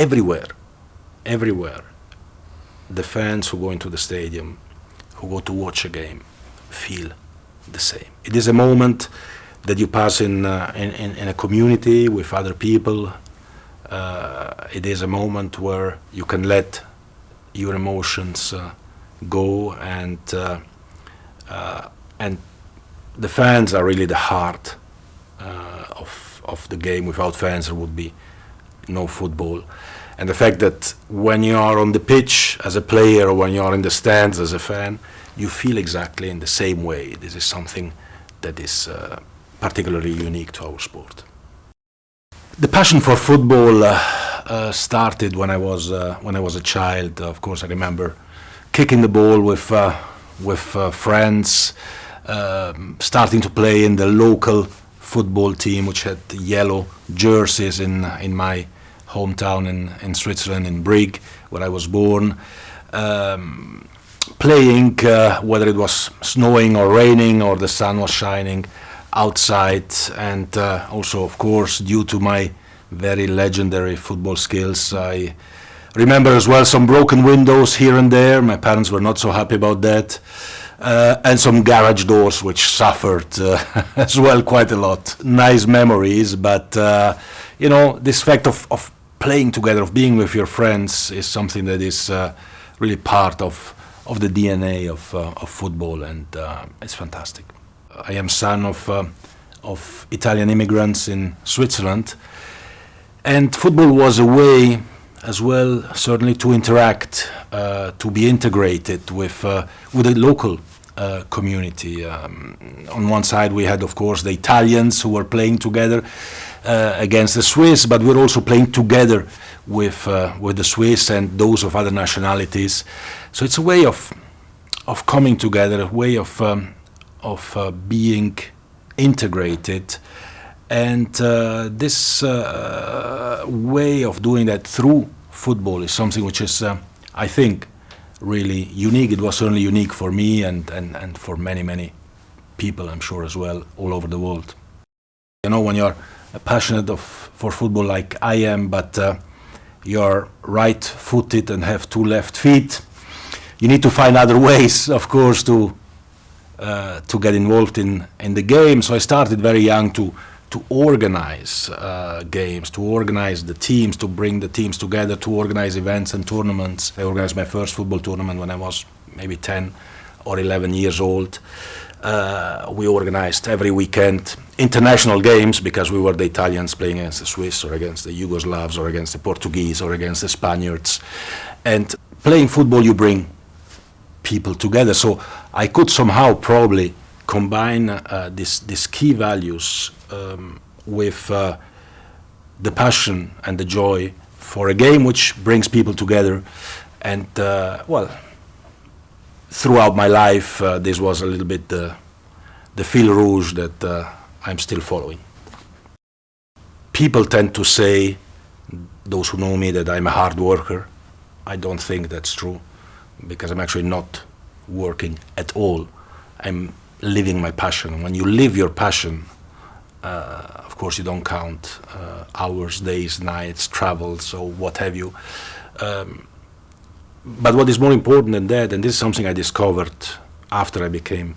everywhere, the fans who go into the stadium, who go to watch a game, feel the same. It is a moment that you pass in a community with other people. It is a moment where you can let your emotions go, and the fans are really the heart of the game. Without fans, there would be no football. And the fact that when you are on the pitch as a player, or when you are in the stands as a fan, you feel exactly in the same way. This is something that is particularly unique to our sport. The passion for football started when I was a child. Of course, I remember kicking the ball with friends, starting to play in the local football team, which had yellow jerseys in my hometown in Switzerland, in Brig, where I was born. Playing, whether it was snowing or raining or the sun was shining outside, and also, of course, due to my very legendary football skills, I remember as well some broken windows here and there. My parents were not so happy about that. And some garage doors which suffered as well quite a lot. Nice memories, but you know, this fact of playing together, of being with your friends, is something that is really part of the DNA of football, and it's fantastic. I am son of Italian immigrants in Switzerland, and football was a way as well, certainly, to interact, to be integrated with the local community. On one side we had, of course, the Italians who were playing together against the Swiss, but we were also playing together with the Swiss and those of other nationalities. So it's a way of coming together, a way of being integrated, and this way of doing that through football is something which is, I think, really unique. It was certainly unique for me and for many people, I'm sure, as well, all over the world. You know, when you're passionate for football like I am, but you're right-footed and have two left feet, you need to find other ways, of course, to get involved in the game. So I started very young to organize games, to organize the teams, to bring the teams together, to organize events and tournaments. I organized my first football tournament when I was maybe 10 or 11 years old. We organized every weekend international games, because we were the Italians playing against the Swiss or against the Yugoslavs or against the Portuguese or against the Spaniards. And playing football, you bring people together. So I could somehow probably combine these key values with the passion and the joy for a game which brings people together. And well, throughout my life, this was a little bit the fil rouge that I'm still following. People tend to say, those who know me, that I'm a hard worker. I don't think that's true, because I'm actually not working at all. I'm living my passion. When you live your passion, of course you don't count hours, days, nights, travels, or what have you. But what is more important than that, and this is something I discovered after I became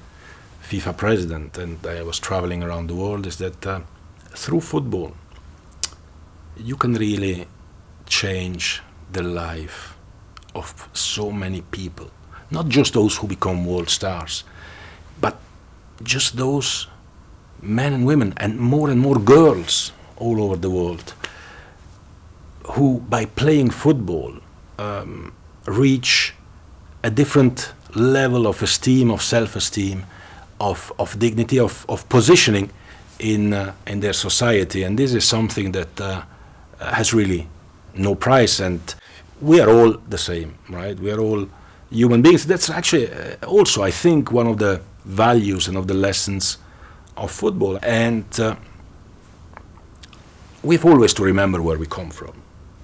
FIFA president and I was traveling around the world, is that through football you can really change the life of so many people. Not just those who become world stars, but just those men and women, and more girls all over the world, who by playing football reach a different level of esteem, of self-esteem, of dignity, of positioning in their society. And this is something that has really no price, and we are all the same, right? We are all human beings. That's actually also, I think, one of the values and of the lessons of football. And we've always to remember where we come from.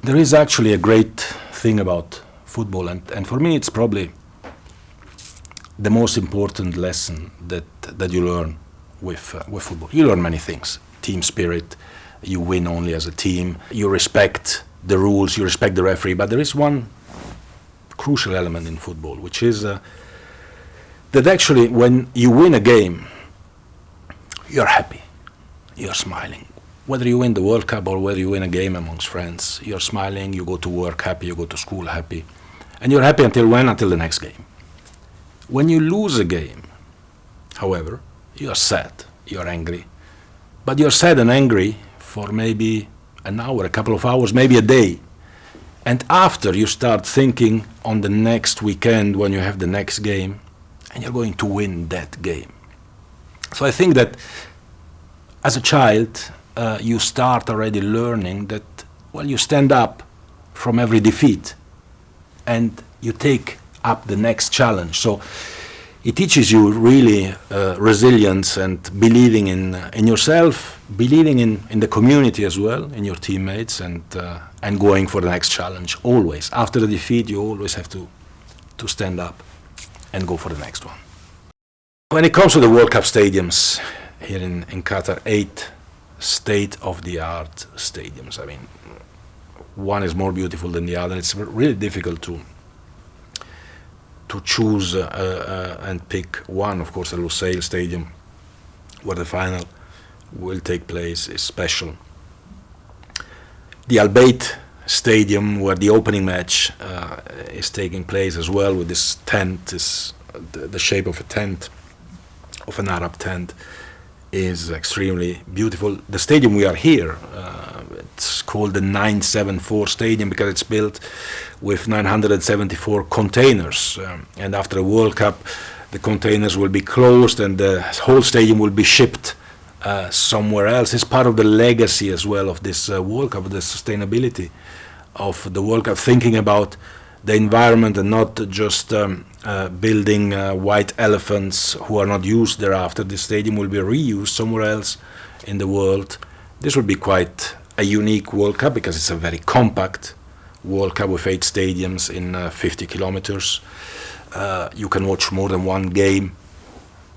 There is actually a great thing about football, and for me it's probably the most important lesson that you learn with football. You learn many things: team spirit, you win only as a team, you respect the rules, you respect the referee, but there is one crucial element in football, which is that actually when you win a game, you're happy, you're smiling. Whether you win the World Cup or whether you win a game amongst friends, you're smiling, you go to work happy, you go to school happy. And you're happy until when? Until the next game. When you lose a game, however, you're sad, you're angry. But you're sad and angry for maybe an hour, a couple of hours, maybe a day. And after you start thinking on the next weekend when you have the next game, and you're going to win that game. So I think that as a child, you start already learning that, well, you stand up from every defeat and you take up the next challenge. So it teaches you really resilience and believing in yourself, believing in the community as well, in your teammates, and going for the next challenge always. After the defeat, you always have to stand up and go for the next one. When it comes to the World Cup stadiums here in Qatar, 8 state-of-the-art stadiums. I mean, one is more beautiful than the other. It's really difficult to choose and pick one. Of course, the Lusail Stadium, where the final will take place, is special. The Al Bayt Stadium, where the opening match is taking place as well, with this tent, the shape of a tent, of an Arab tent, is extremely beautiful. The stadium we are here, it's called the 974 Stadium because it's built with 974 containers. And after a World Cup, the containers will be closed and the whole stadium will be shipped somewhere else. It's part of the legacy as well of this World Cup, the sustainability of the World Cup, thinking about the environment and not just building white elephants who are not used thereafter. The stadium will be reused somewhere else in the world. This will be quite a unique World Cup because it's a very compact World Cup with 8 stadiums in 50 kilometers. You can watch more than one game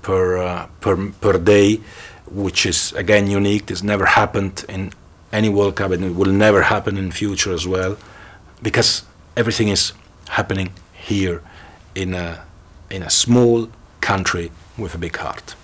per day, which is again unique. This never happened in any World Cup, and it will never happen in future as well, because everything is happening here in a small country with a big heart.